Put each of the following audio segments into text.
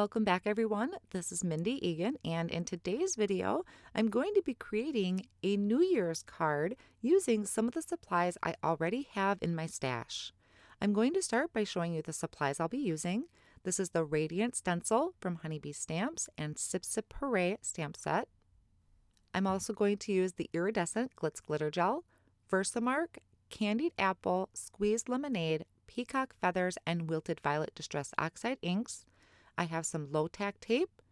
Welcome back everyone, this is Mindy Eggen, and in today's video I'm going to be creating a New Year's card using some of the supplies I already have in my stash. I'm going to start by showing you the supplies I'll be using. This is the Radiant Stencil from Honeybee Stamps and Sip Sip Hooray stamp set. I'm also going to use the Iridescent Glitz Glitter Gel, VersaMark, Candied Apple, Squeezed Lemonade, Peacock Feathers, and Wilted Violet Distress Oxide inks. I have some low-tack tape,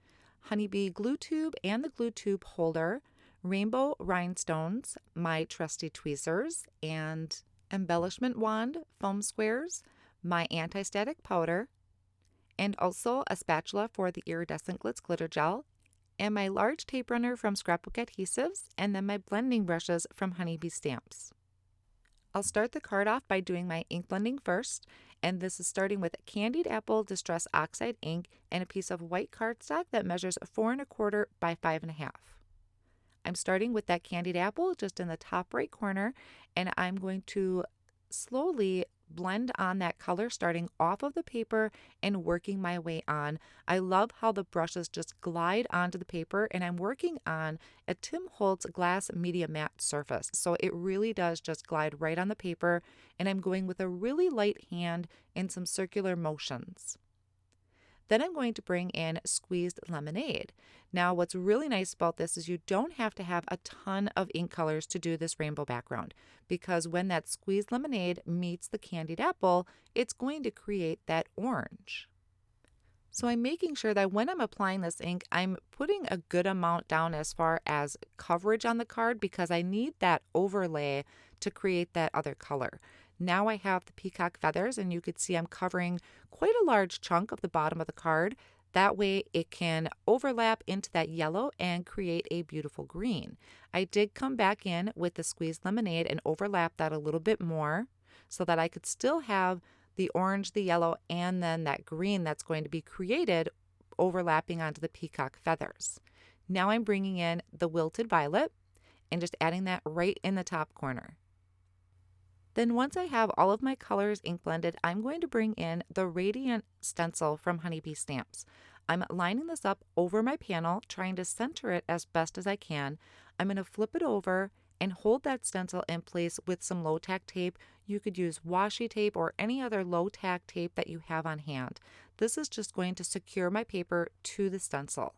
Honeybee glue tube and the glue tube holder, rainbow rhinestones, my trusty tweezers, and embellishment wand, foam squares, my anti-static powder, and also a spatula for the Iridescent Glitz Glitter Gel, and my large tape runner from Scrapbook Adhesives, and then my blending brushes from Honeybee Stamps. I'll start the card off by doing my ink blending first, and this is starting with Candied Apple Distress Oxide ink and a piece of white cardstock that measures 4 1/4 by 5 1/2. I'm starting with that Candied Apple just in the top right corner, and I'm going to slowly blend on that color starting off of the paper and working my way on. I love how the brushes just glide onto the paper, and I'm working on a Tim Holtz glass media matte surface, so it really does just glide right on the paper, and I'm going with a really light hand in some circular motions. Then I'm going to bring in Squeezed Lemonade. Now what's really nice about this is you don't have to have a ton of ink colors to do this rainbow background, because when that Squeezed Lemonade meets the Candied Apple, it's going to create that orange. So I'm making sure that when I'm applying this ink, I'm putting a good amount down as far as coverage on the card, because I need that overlay to create that other color. Now I have the peacock feathers, and you could see I'm covering quite a large chunk of the bottom of the card. That way it can overlap into that yellow and create a beautiful green. I did come back in with the Squeezed Lemonade and overlap that a little bit more so that I could still have the orange, the yellow, and then that green that's going to be created overlapping onto the peacock feathers. Now I'm bringing in the Wilted Violet and just adding that right in the top corner. Then once I have all of my colors ink blended, I'm going to bring in the Radiant Stencil from Honeybee Stamps. I'm lining this up over my panel, trying to center it as best as I can. I'm going to flip it over and hold that stencil in place with some low-tack tape. You could use washi tape or any other low-tack tape that you have on hand. This is just going to secure my paper to the stencil.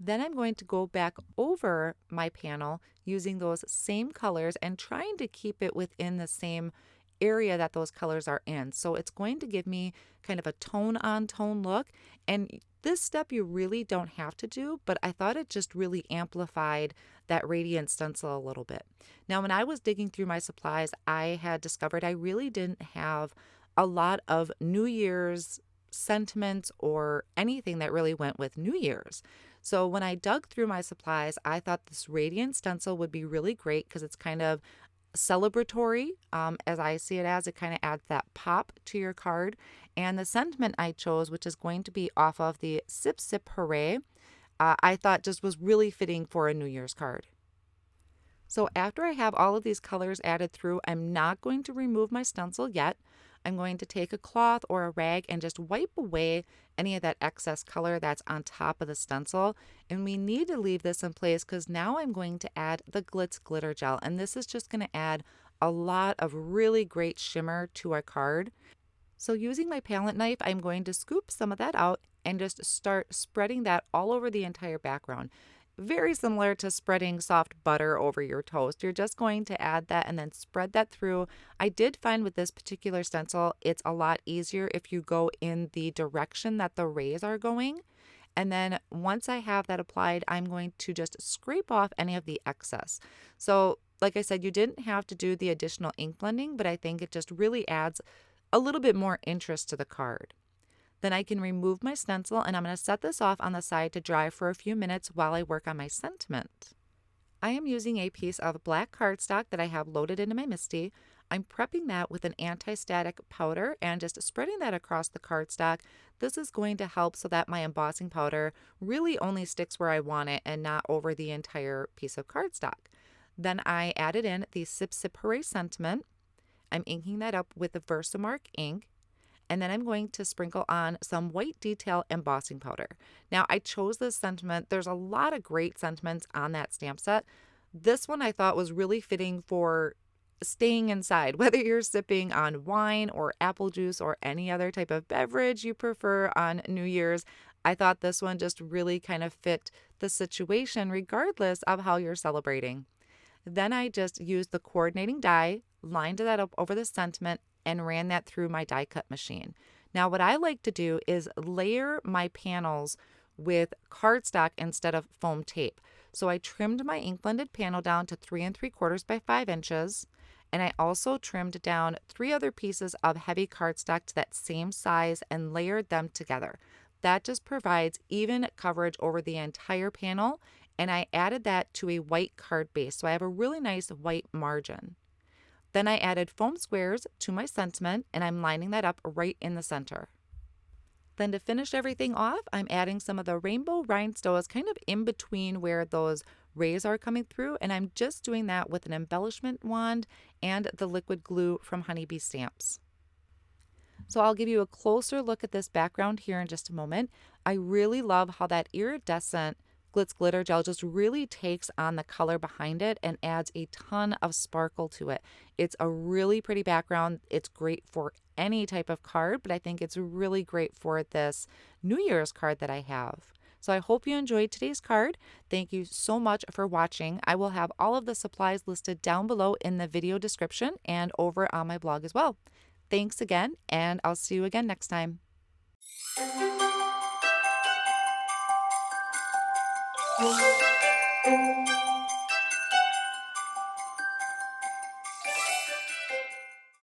Then I'm going to go back over my panel using those same colors and trying to keep it within the same area that those colors are in. So it's going to give me kind of a tone-on-tone look. And this step you really don't have to do, but I thought it just really amplified that Radiant Stencil a little bit. Now, when I was digging through my supplies, I had discovered I really didn't have a lot of New Year's sentiments or anything that really went with New Year's. So when I dug through my supplies, I thought this Radiant Stencil would be really great because it's kind of celebratory, as I see it as. It kind of adds that pop to your card. And the sentiment I chose, which is going to be off of the Sip Sip Hooray, I thought just was really fitting for a New Year's card. So after I have all of these colors added through, I'm not going to remove my stencil yet. I'm going to take a cloth or a rag and just wipe away any of that excess color that's on top of the stencil. And we need to leave this in place because now I'm going to add the Glitz Glitter Gel. And this is just going to add a lot of really great shimmer to our card. So using my palette knife, I'm going to scoop some of that out and just start spreading that all over the entire background. Very similar to spreading soft butter over your toast. You're just going to add that and then spread that through. I did find with this particular stencil, it's a lot easier if you go in the direction that the rays are going. And then once I have that applied, I'm going to just scrape off any of the excess. So like I said, you didn't have to do the additional ink blending, but I think it just really adds a little bit more interest to the card. Then I can remove my stencil, and I'm going to set this off on the side to dry for a few minutes while I work on my sentiment. I am using a piece of black cardstock that I have loaded into my MISTI. I'm prepping that with an anti-static powder and just spreading that across the cardstock. This is going to help so that my embossing powder really only sticks where I want it and not over the entire piece of cardstock. Then I added in the Sip Sip Hooray sentiment. I'm inking that up with the VersaMark ink. and then I'm going to sprinkle on some white detail embossing powder. Now, I chose this sentiment. There's a lot of great sentiments on that stamp set. This one I thought was really fitting for staying inside, whether you're sipping on wine or apple juice or any other type of beverage you prefer on New Year's. I thought this one just really kind of fit the situation regardless of how you're celebrating. Then I just used the coordinating die, lined that up over the sentiment, and ran that through my die cut machine. Now, what I like to do is layer my panels with cardstock instead of foam tape. So I trimmed my ink blended panel down to 3 3/4 by 5 inches. And I also trimmed down 3 other pieces of heavy cardstock to that same size and layered them together. That just provides even coverage over the entire panel. And I added that to a white card base. So I have a really nice white margin. Then I added foam squares to my sentiment, and I'm lining that up right in the center. Then to finish everything off, I'm adding some of the rainbow rhinestones kind of in between where those rays are coming through, and I'm just doing that with an embellishment wand and the liquid glue from Honeybee Stamps. So I'll give you a closer look at this background here in just a moment. I really love how that iridescent Glitz Glitter Gel just really takes on the color behind it and adds a ton of sparkle to it. It's a really pretty background. It's great for any type of card, but I think it's really great for this New Year's card that I have. So I hope you enjoyed today's card. Thank you so much for watching. I will have all of the supplies listed down below in the video description and over on my blog as well. Thanks again, and I'll see you again next time.